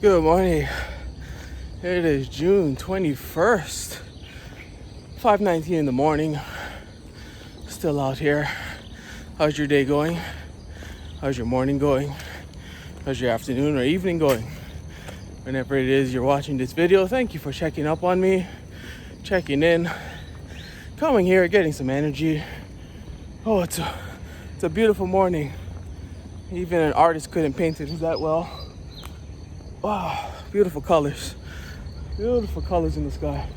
Good morning. It is June 21st, 5:19 in the morning. Still out here. How's your day going? How's your morning going? How's your afternoon or evening going? Whenever it is you're watching this video, thank you for checking up on me, checking in, coming here, getting some energy. Oh, it's a beautiful morning. Even an artist couldn't paint it that well. Wow, beautiful colors. Beautiful colors in the sky.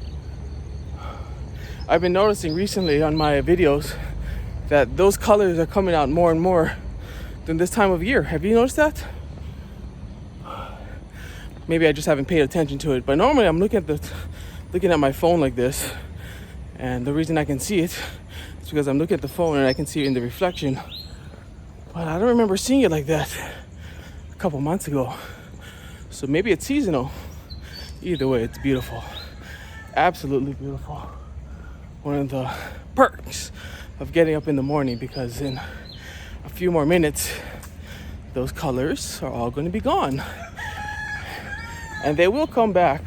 I've been noticing recently on my videos that those colors are coming out more and more than this time of year. Have you noticed that? Maybe I just haven't paid attention to it, but normally I'm looking at my phone like this, and the reason I can see it is because I'm looking at the phone and I can see it in the reflection. But I don't remember seeing it like that a couple months ago. So maybe it's seasonal. Either way, it's beautiful. Absolutely beautiful. One of the perks of getting up in the morning, because in a few more minutes, those colors are all going to be gone. And they will come back.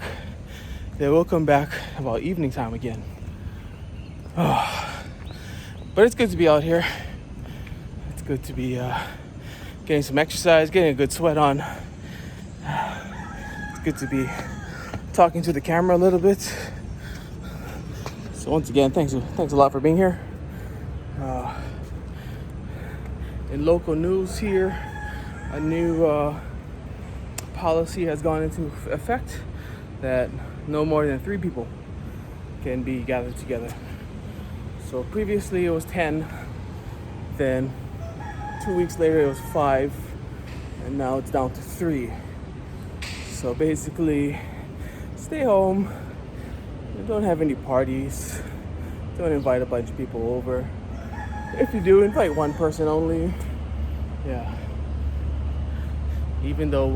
They will come back about evening time again. Oh. But it's good to be out here. It's good to be getting some exercise, getting a good sweat on. It's good to be talking to the camera a little bit. So once again, thanks a lot for being here. In local news here, a new policy has gone into effect that no more than 3 people can be gathered together. So previously it was 10, then 2 weeks later it was 5, and now it's down to 3. So basically, stay home, don't have any parties, don't invite a bunch of people over. If you do, invite one person only. Yeah. Even though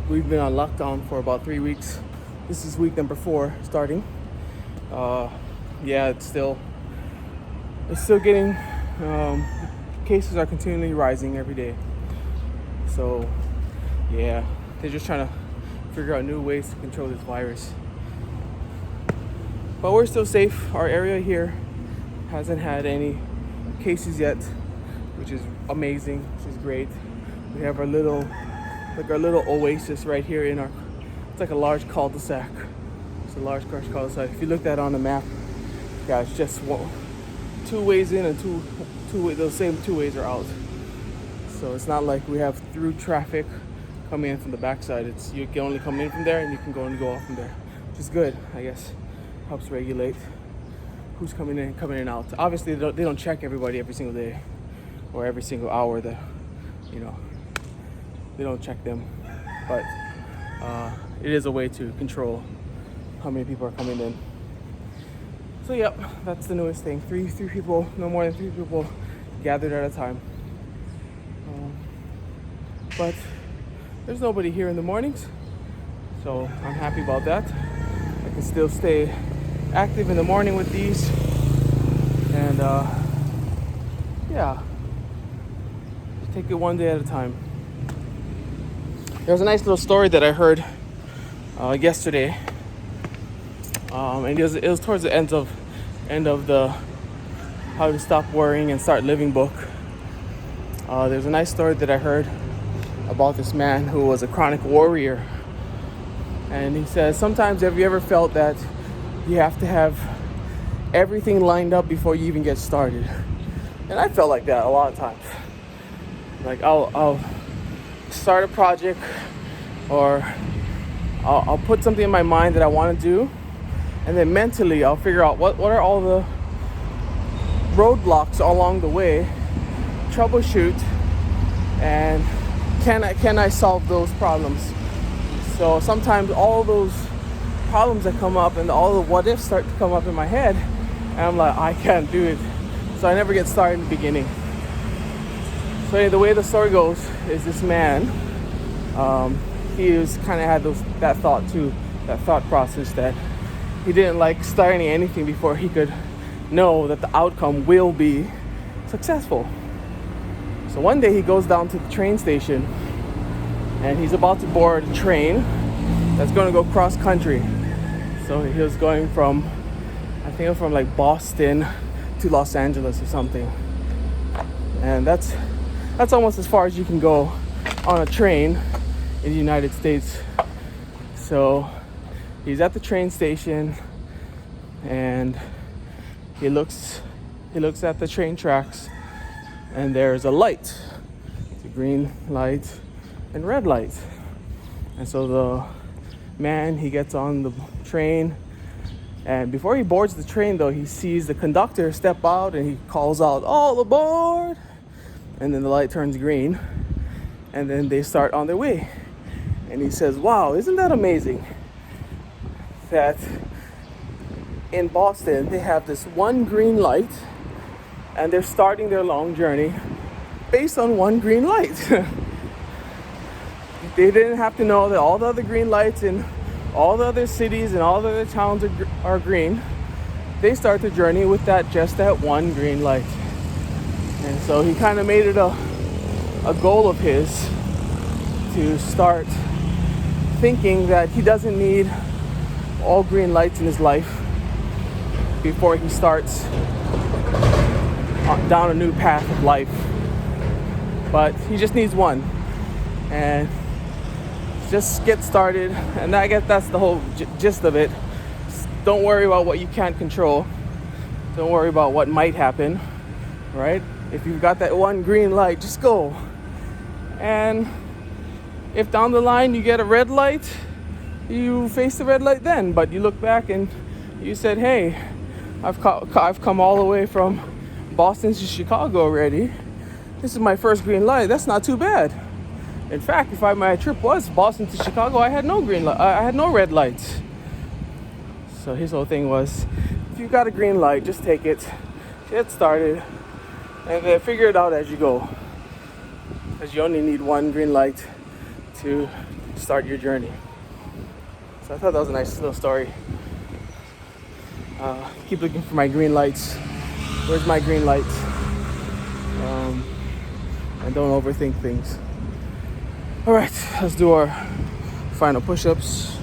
we've been on lockdown for about 3 weeks, this is week number 4 starting. It's still getting, cases are continually rising every day. So yeah, they're just trying to figure out new ways to control this virus. But we're still safe. Our area here hasn't had any cases yet, which is amazing, which is great. We have our little oasis right here it's like a large cul-de-sac. It's a large cul-de-sac. If you look at it on the map, yeah, it's just 2 ways in and those same 2 ways are out. So it's not like we have through traffic coming in from the backside. It's you can only come in from there and you can go off from there, which is good, I guess. Helps regulate who's coming in and out. Obviously, they don't check everybody every single day or every single hour. They don't check them, but it is a way to control how many people are coming in. So yep, that's the newest thing. Three people, no more than 3 people gathered at a time. But there's nobody here in the mornings, so I'm happy about that. I can still stay active in the morning with these, and take it one day at a time. There's a nice little story that I heard yesterday, and it was towards the end of the How to Stop Worrying and Start Living book. There's a nice story that I heard about this man who was a chronic worrier, and he says, sometimes have you ever felt that you have to have everything lined up before you even get started? And I felt like that a lot of times. Like I'll start a project, or I'll put something in my mind that I want to do, and then mentally I'll figure out what are all the roadblocks along the way, troubleshoot, and can I solve those problems? So sometimes all those problems that come up and all the what ifs start to come up in my head, and I'm like, I can't do it. So I never get started in the beginning. So the way the story goes is this man, he was kind of had that thought process that he didn't like starting anything before he could know that the outcome will be successful. So one day he goes down to the train station and he's about to board a train, that's going to go cross country. So he was going from, I think from like Boston to Los Angeles or something. And that's almost as far as you can go on a train in the United States. So he's at the train station and he looks at the train tracks, and there's a light. It's a green light and red light. And so the man, he gets on the train, and before he boards the train though, he sees the conductor step out and he calls out, "All aboard!" And then the light turns green, and then they start on their way. And he says, "Wow, isn't that amazing that in Boston they have this one green light and they're starting their long journey based on one green light." They didn't have to know that all the other green lights in all the other cities and all the other towns are green. They start the journey with just that one green light. And so he kind of made it a goal of his to start thinking that he doesn't need all green lights in his life before he starts down a new path of life. But he just needs one. And just get started. And I guess that's the whole gist of it. Don't worry about what you can't control. Don't worry about what might happen, right? If you've got that one green light, just go. And if down the line you get a red light, you face the red light then. But you look back and you said, "Hey, I've come all the way from Boston to Chicago already. This is my first green light. That's not too bad." In fact, if my trip was Boston to Chicago, I had no green light. I had no red lights. So his whole thing was, if you've got a green light, just take it, get started, and then figure it out as you go. Because you only need one green light to start your journey. So I thought that was a nice little story. Keep looking for my green lights. Where's my green light? And don't overthink things. All right, let's do our final push-ups.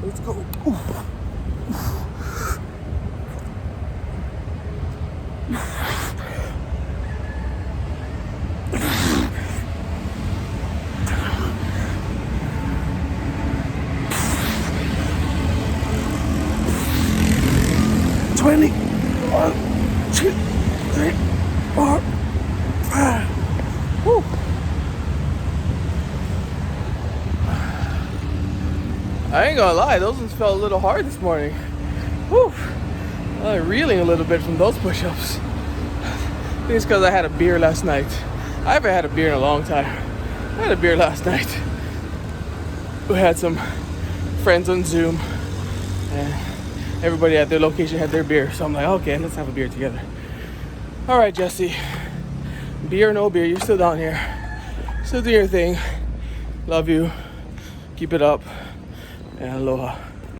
Let's go. Oof. 20. 1, 2, 3, 4, 5. Woo. I ain't gonna lie, those ones felt a little hard this morning. Whew. Reeling a little bit from those push-ups. I think it's because I had a beer last night. I haven't had a beer in a long time. I had a beer last night. We had some friends on Zoom, and everybody at their location had their beer. So I'm like, okay, let's have a beer together. All right, Jesse. Beer or no beer, you're still down here. Still do your thing. Love you. Keep it up. And aloha.